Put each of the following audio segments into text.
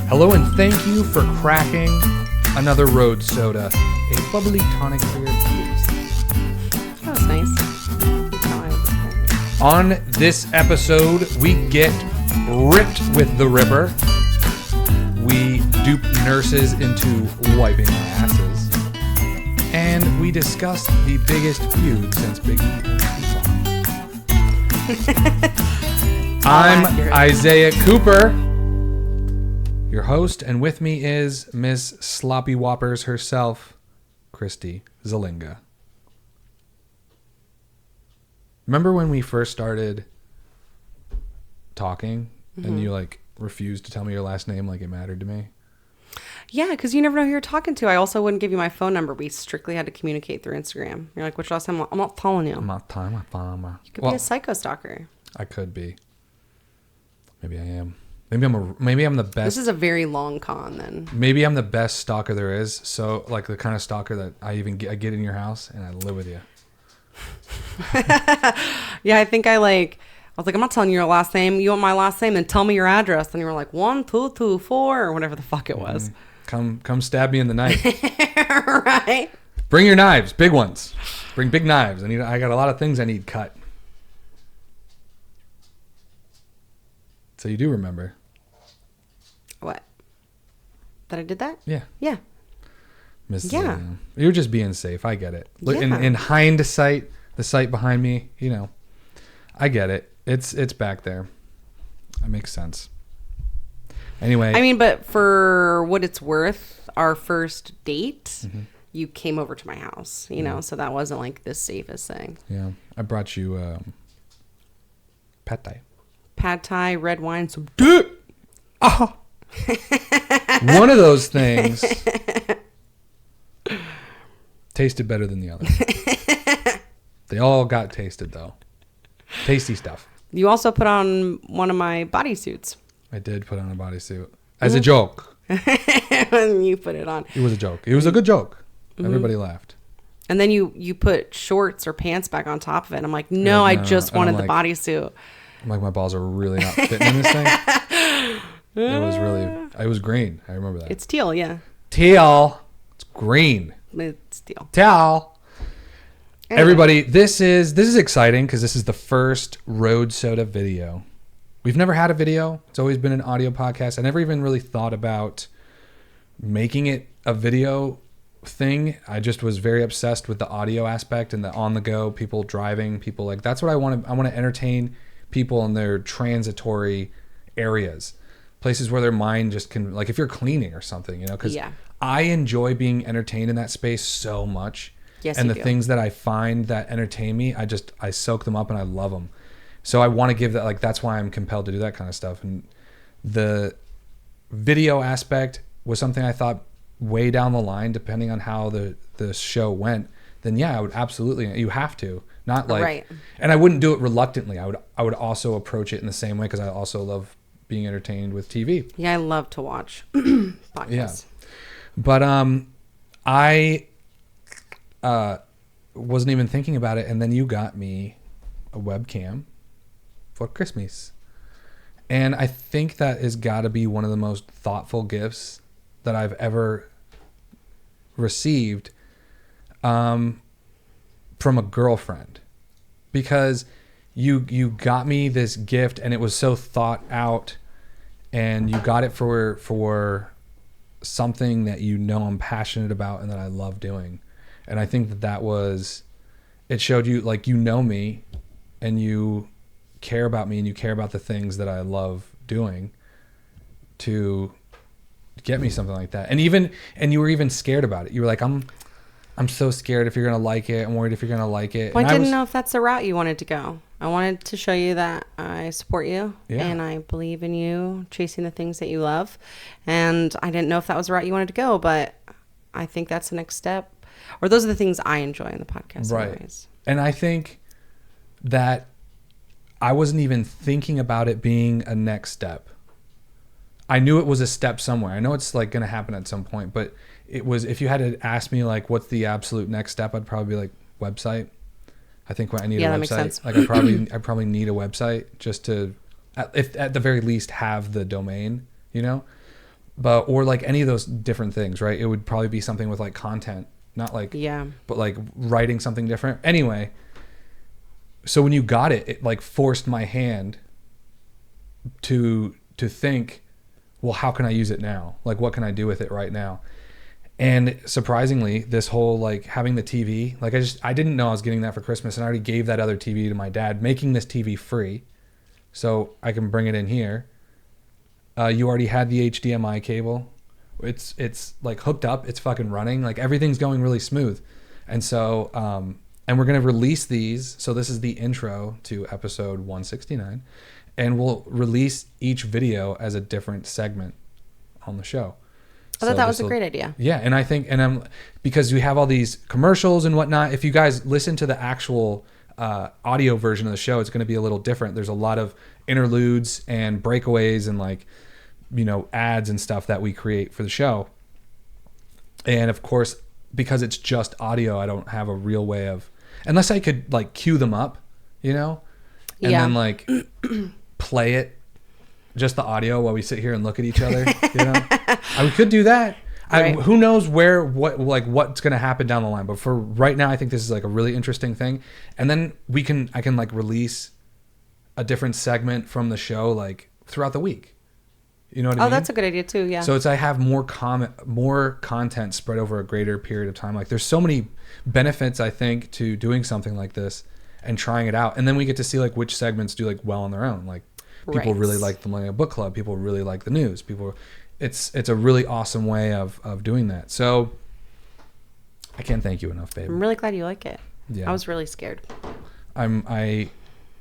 Hello and thank you for cracking another road soda, a bubbly tonic for your ears. That was nice. That's how I would describe it. On this episode, we get ripped with the ripper. We dupe nurses into wiping our asses. And we discuss the biggest feud since Big E and Tupac. I'm Isaiah Cooper, your host, and with me is Miss Sloppy Whoppers herself, Christy Zalinga. Remember when we first started talking and you refused to tell me your last name like it mattered to me? Yeah, because you never know who you're talking to. I also wouldn't give you my phone number. We strictly had to communicate through Instagram. You're like, which last time? I'm not telling you. I'm not telling my phone number. You could be a psycho stalker. I could be. Maybe I am. Maybe I'm the best. This is a very long con then. Maybe I'm the best stalker there is. So like the kind of stalker that I get in your house and I live with you. Yeah, I think I was like, I'm not telling you your last name. You want my last name? Then tell me your address. And you were like 1224 or whatever the fuck it was. Come stab me in the night. Right. Bring your knives, big ones. Bring big knives. I got a lot of things I need cut. So you do remember? What? That I did that? Yeah. Yeah. Yeah. You're just being safe. I get it. Look, Yeah. in hindsight, the sight behind me, I get it. It's back there. That makes sense. Anyway. I mean, but for what it's worth, our first date, you came over to my house, so that wasn't like the safest thing. Yeah. I brought you pad thai. Pad thai, red wine, some dick. Oh. One of those things tasted better than the other. They all got tasted, though. Tasty stuff. You also put on one of my bodysuits. I did put on a bodysuit. As a joke. When you put it on. It was a joke. It was a good joke. Everybody laughed. And then you put shorts or pants back on top of it. I'm like, no, I just wanted the bodysuit. I'm like, my balls are really not fitting in this thing. It was green. I remember that. It's teal, yeah. Teal. It's green. It's teal. Teal. Anyway. Everybody, this is exciting because this is the first Road Soda video. We've never had a video. It's always been an audio podcast. I never even really thought about making it a video thing. I just was very obsessed with the audio aspect and the on the go, people driving, people that's what I want to entertain people in their transitory areas, places where their mind just can, if you're cleaning or something, because I enjoy being entertained in that space so much. Yes, and you the do. things that I find that entertain me, I soak them up and I love them. So I want to give that, that's why I'm compelled to do that kind of stuff. And the video aspect was something I thought way down the line, depending on how the show went, then I would absolutely, you have to, not right. And I wouldn't do it reluctantly. I would also approach it in the same way because I also love being entertained with TV. Yeah, I love to watch podcasts. Yeah. But I wasn't even thinking about it, and then you got me a webcam for Christmas. And I think that has got to be one of the most thoughtful gifts that I've ever received from a girlfriend, because you got me this gift and it was so thought out, and you got it for something that I'm passionate about and that I love doing. And I think that was, it showed you me and you care about me and you care about the things that I love doing to get me something like that. And you were even scared about it. You were like, I'm so scared if you're going to like it. I'm worried if you're going to like it. Well, I didn't know if that's the route you wanted to go. I wanted to show you that I support you and I believe in you chasing the things that you love. And I didn't know if that was the route you wanted to go, but I think that's the next step. Or those are the things I enjoy in the podcast. Right. Anyways. And I think that I wasn't even thinking about it being a next step. I knew it was a step somewhere. I know it's going to happen at some point, but it was, if you had to ask me what's the absolute next step, I'd probably be website. I think I need a website. That makes sense. I probably need a website just to, at the very least, have the domain, or like any of those different things, right? It would probably be something with like content, not like, but like writing something different. Anyway, so when you got it, it like forced my hand to think, well, how can I use it now? Like, what can I do with it right now? And surprisingly, this whole like having the TV, like I didn't know I was getting that for Christmas, and I already gave that other TV to my dad, making this TV free, so I can bring it in here. You already had the HDMI cable. It's like hooked up. It's fucking running. Like everything's going really smooth, and so and we're gonna release these. So this is the intro to episode 169, and we'll release each video as a different segment on the show. I thought that was a great idea. Yeah, and I think, because we have all these commercials and whatnot. If you guys listen to the actual audio version of the show, it's going to be a little different. There's a lot of interludes and breakaways and like, ads and stuff that we create for the show. And of course, because it's just audio, I don't have a real way of, unless I could like cue them up, and then like play it. Just the audio while we sit here and look at each other, I could do that. Right. Who knows what's going to happen down the line. But for right now, I think this is like a really interesting thing. And then I can like release a different segment from the show like throughout the week. You know what I mean? Oh, that's a good idea too. Yeah. So I have more content spread over a greater period of time. Like there's so many benefits, I think, to doing something like this and trying it out. And then we get to see like which segments do like well on their own. Like, people really like the Millennial Book Club. People really like the news. It's a really awesome way of doing that. So I can't thank you enough, babe. I'm really glad you like it. Yeah. I was really scared. It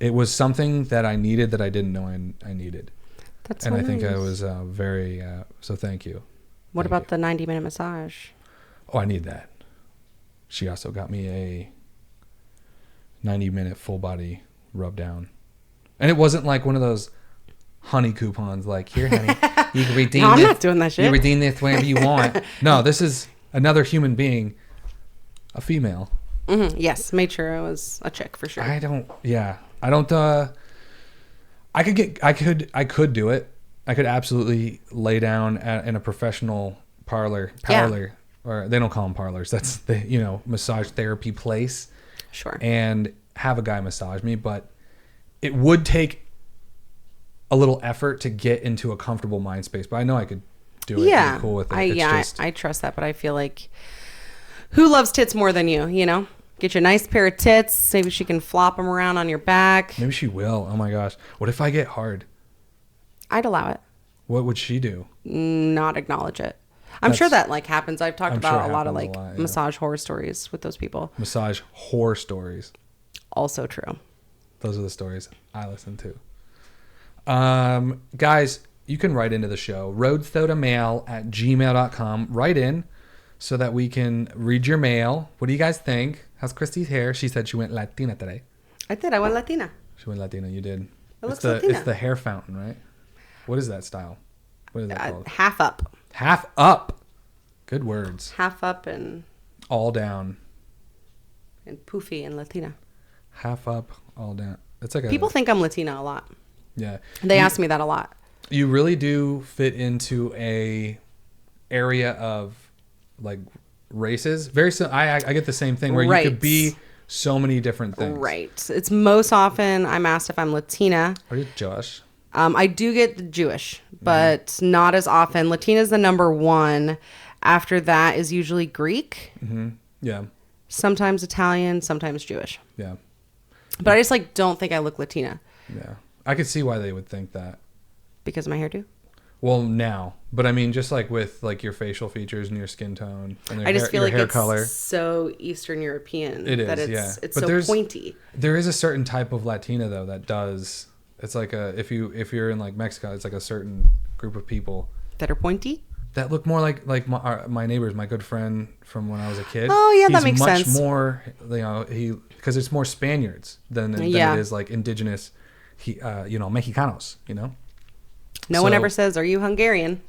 was something that I needed that I didn't know I needed. That's and so I think nice. I was very so thank you. What about the 90-minute massage? Oh, I need that. She also got me a 90-minute full body rub down. And it wasn't like one of those honey coupons, like, here, honey, you can redeem I'm this. not doing that shit. You redeem this whenever you want. No, this is another human being, a female. Mm-hmm. Yes, made sure it was a chick for sure. I could do it. I could absolutely lay down in a professional parlor, or they don't call them parlors. That's the, massage therapy place. Sure. And have a guy massage me, but it would take a little effort to get into a comfortable mind space, but I know I could do it. Yeah. Be cool with it. I trust that, but I feel like who loves tits more than you, Get you a nice pair of tits. Maybe she can flop them around on your back. Maybe she will. Oh my gosh. What if I get hard? I'd allow it. What would she do? Not acknowledge it. I'm sure that like happens. I've talked about a lot of like massage horror stories with those people. Massage horror stories. Also true. Those are the stories I listen to. Guys, you can write into the show. roadsthodamail@gmail.com. Write in so that we can read your mail. What do you guys think? How's Christy's hair? She said she went Latina today. I did. I went Latina. She went Latina. You did. It looks Latina. It's the hair fountain, right? What is that style? What is that called? Half up. Half up. Good words. Half up and... all down. And poofy and Latina. Half up, all down. It's like people think I'm Latina a lot. Yeah. They ask me that a lot. You really do fit into a area of like races. I get the same thing where you could be so many different things. Right. It's most often I'm asked if I'm Latina. Are you Jewish? I do get the Jewish, but not as often. Latina is the number one. After that is usually Greek. Mm-hmm. Yeah. Sometimes Italian, sometimes Jewish. Yeah. But I just like don't think I look Latina. Yeah. I could see why they would think that. Because of my hairdo? Well, now. But I mean, just like with like your facial features and your skin tone and I just feel like hair it's color. So Eastern European. It is, that it's but so pointy. There is a certain type of Latina though that does. It's like if you're in like Mexico, it's like a certain group of people that are pointy. That look more like my neighbors, my good friend from when I was a kid. Oh yeah, that makes sense. He's much more, because it's more Spaniards than it is like indigenous, Mexicanos. No one ever says, "Are you Hungarian?"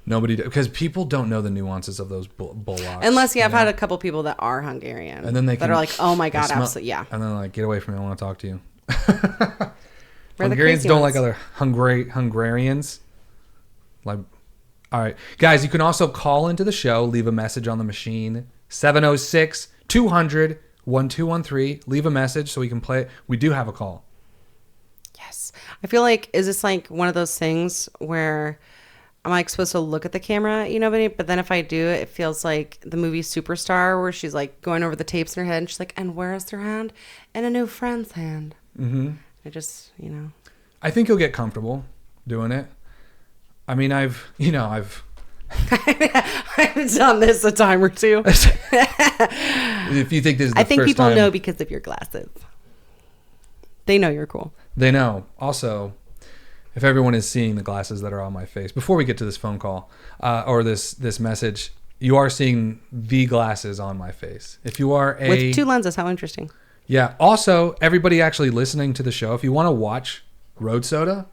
Nobody, because people don't know the nuances of those bullocks. Unless I've had a couple people that are Hungarian, and then that are like, "Oh my god, absolutely, yeah." And then like, get away from me! I want to talk to you. We're Hungarians don't like other Hungarians. Like, All right. Guys, you can also call into the show, leave a message on the machine, 706-200-1213. Leave a message so we can play it. We do have a call. Yes. I feel like, is this like one of those things where I'm like supposed to look at the camera, you know, but then if I do, it feels like the movie Superstar where she's like going over the tapes in her head and she's like, and where's their hand? And a new friend's hand. Mm-hmm. I just, you know. I think you'll get comfortable doing it. I mean, I've done this a time or two. If you think this is the I think first people time, know because of your glasses. They know you're cool. They know. Also, if everyone is seeing the glasses that are on my face, before we get to this phone call or this message, you are seeing the glasses on my face. If you are with 2 lenses, how interesting. Yeah. Also, everybody actually listening to the show, if you want to watch Road Soda,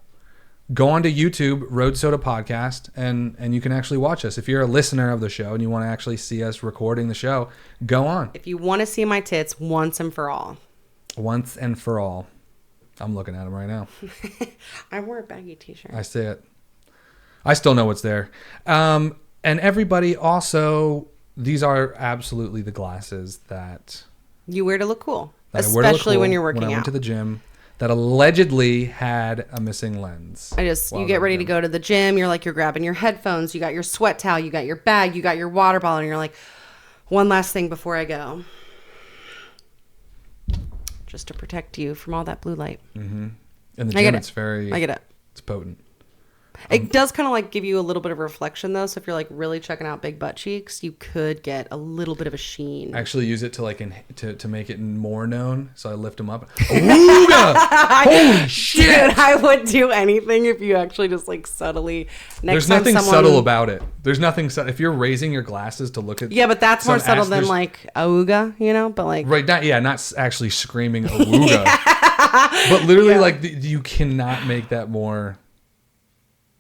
go onto YouTube, Road Soda Podcast, and you can actually watch us. If you're a listener of the show and you want to actually see us recording the show, go on. If you want to see my tits once and for all. Once and for all. I'm looking at them right now. I wore a baggy t-shirt. I see it. I still know what's there. And everybody also, these are absolutely the glasses that you wear to look cool. Especially to look cool when you're working out. When I went to the gym. That allegedly had a missing lens. You get ready to go to the gym. You're like, you're grabbing your headphones. You got your sweat towel. You got your bag. You got your water bottle. And you're like, one last thing before I go. Just to protect you from all that blue light. Mm-hmm. In the gym, it's very... I get it. It's potent. It does kind of like give you a little bit of reflection though. So if you're like really checking out big butt cheeks, you could get a little bit of a sheen. I actually use it to like to make it more known. So I lift them up. Ooga! Holy shit! Dude, I would do anything if you actually just like subtly. There's nothing subtle about it. There's nothing subtle. If you're raising your glasses to look at but that's more subtle than like auga, you know. But like not actually screaming auga, but literally like you cannot make that more.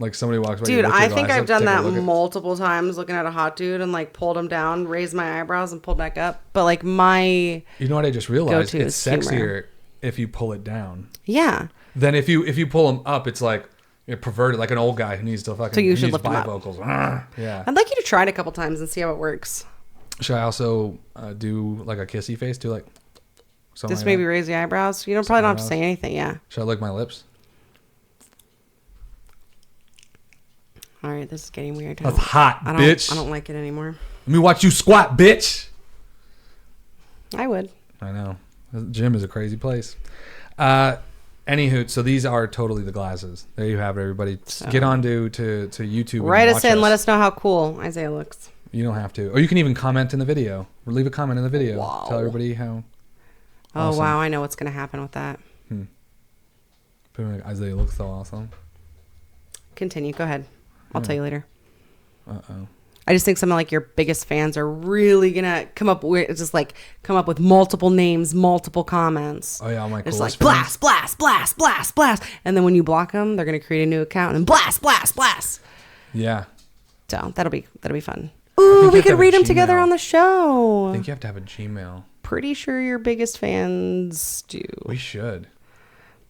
Like somebody walks by. Dude, I think I've done that multiple times looking at a hot dude and like pulled him down, raised my eyebrows and pulled back up. But like You know what I just realized? It's sexier if you pull it down. Yeah. Then if you pull him up, it's like you're perverted, like an old guy who needs to fucking. So you should lift him up. Bifocals. Yeah. I'd like you to try it a couple times and see how it works. Should I also do like a kissy face? Do like something. Just maybe raise the eyebrows. You probably don't have to say anything. Yeah. Should I lick my lips? All right, this is getting weird. That's hot, bitch. I don't like it anymore. Let me watch you squat, bitch. I would. I know. The gym is a crazy place. Anywho, so these are totally the glasses. There you have it, everybody. Get on to YouTube. Write us in. Let us know how cool Isaiah looks. You don't have to. Or you can even comment in the video. Or leave a comment in the video. Wow. Tell everybody how awesome. Wow. I know what's going to happen with that. Isaiah looks so awesome. Continue. Go ahead. I'll tell you later. Uh-oh. I just think some of like your biggest fans are really gonna come up with multiple names, multiple comments. Oh yeah, all my coolest coolest fans. Blast, and then when you block them, they're gonna create a new account and blast. Yeah. So that'll be fun. Ooh, we could read them together on the show. I think you have to have a Gmail. Pretty sure your biggest fans do. We should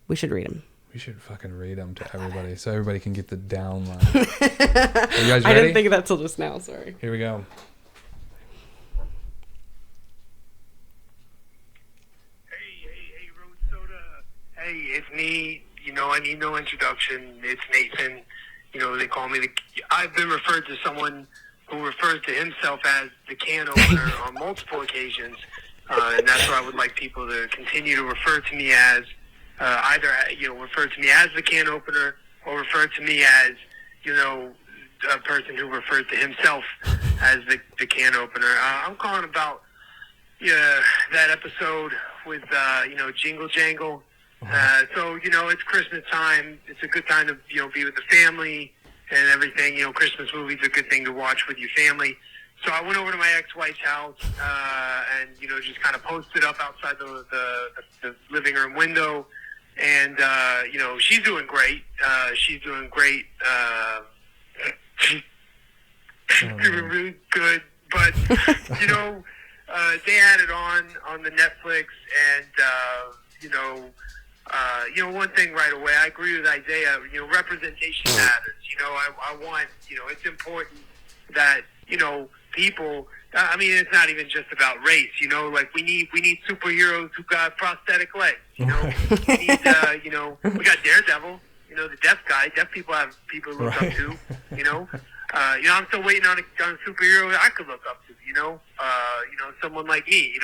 read them. We should fucking read them to everybody so everybody can get the downline. Are you guys ready? I didn't think of that till just now. Sorry. Here we go. Hey, Road Soda. Hey, it's me. I need no introduction. It's Nathan. They call me I've been referred to someone who refers to himself as the can opener on multiple occasions. And that's what I would like people to continue to refer to me as. Either refer to me as the can opener or refer to me as a person who refers to himself as the can opener. I'm calling about that episode with Jingle Jangle. So it's Christmas time. It's a good time to be with the family and everything. Christmas movies are a good thing to watch with your family. So I went over to my ex-wife's house and just kind of posted up outside the living room window. And, she's doing great. She's doing great. She's doing really good. But, they had it on the Netflix and, one thing right away, I agree with Isaiah. Representation matters. I want. It's important that people. I mean, it's not even just about race. Like we need superheroes who got prosthetic legs. We need. We got Daredevil. The deaf guy. Deaf people have people to look up to. I'm still waiting on a superhero I could look up to. Someone like me.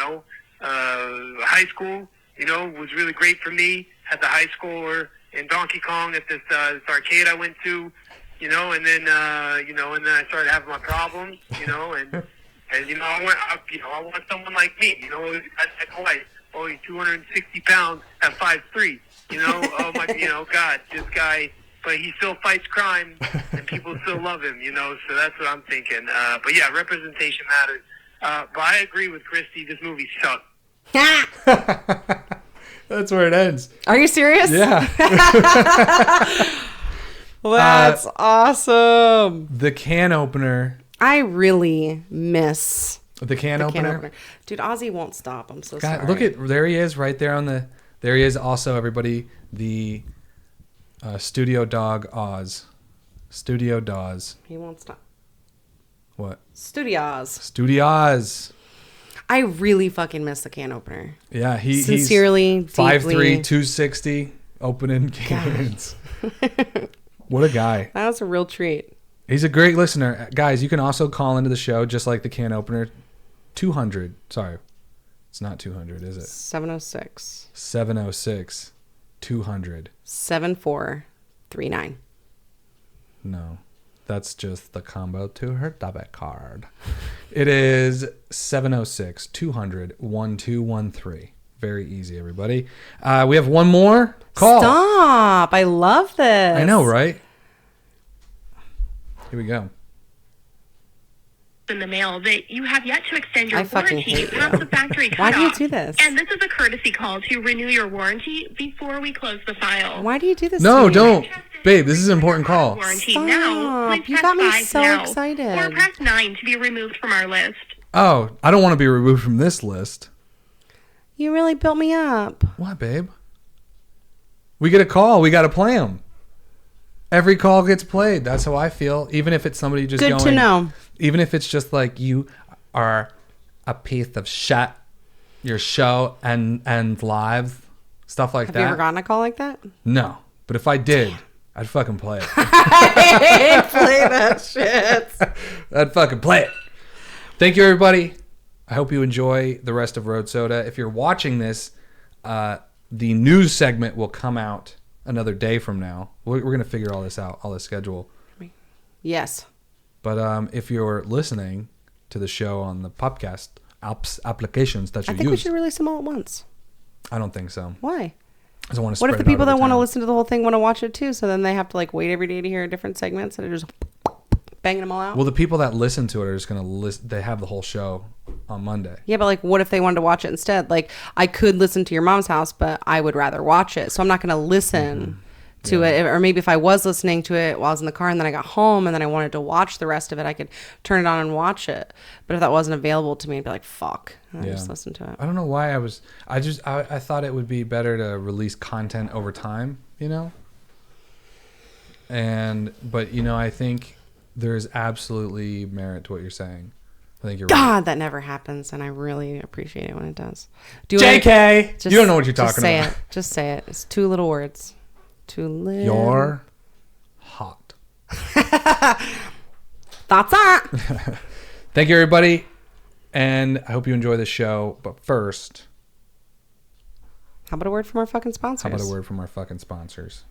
High school. Was really great for me. Had the high schooler in Donkey Kong at this arcade I went to. And then I started having my problems. And I want someone like me. At Hawaii, he's 260 pounds at 5'3". Oh my, God, this guy. But he still fights crime, and people still love him. So that's what I'm thinking. But yeah, representation matters. But I agree with Christy. This movie sucked. That's where it ends. Are you serious? Yeah. That's awesome. The can opener. I really miss The can opener. Dude, Ozzy won't stop. I'm so sorry. Look there he is right there there he is also, everybody. The Studio Dog Oz. Studio Dawes. He won't stop. What? Studios. I really fucking miss the can opener. Yeah, he's sincerely 5'3", 260, opening cans. What a guy. That was a real treat. He's a great listener. Guys, you can also call into the show just like the can opener. 200. Sorry. It's not 200, is it? 706. 706. 200. 7439. No. That's just the combo to her debit card. It is 706 200 1213. Very easy, everybody. We have one more call. Stop. I love this. I know, right? Here we go. In the mail that you have yet to extend your I fucking warranty hate past you. the factory cutoff. Why do you do this? And this is a courtesy call to renew your warranty before we close the file. Why do you do this? No, to me? don't. Babe, this is an important call. Warranty Stop. now. Please You press got me 5 so now. excited. Or press 9 to be removed from our list. Oh, I don't want to be removed from this list. You really built me up. What, babe? We get a call. We got to play them. Every call gets played. That's how I feel. Even if it's somebody just Good to know. Even if it's just like you are a piece of shit. Your show and live stuff like that. Have you ever gotten a call like that? No, but if I did, I'd fucking play it. I play that shit. I'd fucking play it. Thank you, everybody. I hope you enjoy the rest of Road Soda. If you're watching this, the news segment will come out another day from now. We're going to figure all this out, all the schedule. Yes. But if you're listening to the show on the podcast applications that you I think use, we should release them all at once. I don't think so. Why? I want to. What if the people that want to listen to the whole thing want to watch it too? So then they have to like wait every day to hear different segments and they're just banging them all out. Well, the people that listen to it are just going to listen. They have the whole show on Monday. Yeah, but like, what if they wanted to watch it instead? Like, I could listen to your mom's house, but I would rather watch it. So I'm not going to listen to it. Or maybe if I was listening to it while I was in the car and then I got home and then I wanted to watch the rest of it, I could turn it on and watch it. But if that wasn't available to me, I'd be like, fuck. And I just listen to it. I don't know why I thought it would be better to release content over time, but I think there's absolutely merit to what you're saying. I think you're right. That never happens, and I really appreciate it when it does. JK! You don't know what you're talking about. Just say it. It's 2 little words. You're hot. That's it. Thank you, everybody. And I hope you enjoy the show. But first, how about a word from our fucking sponsors?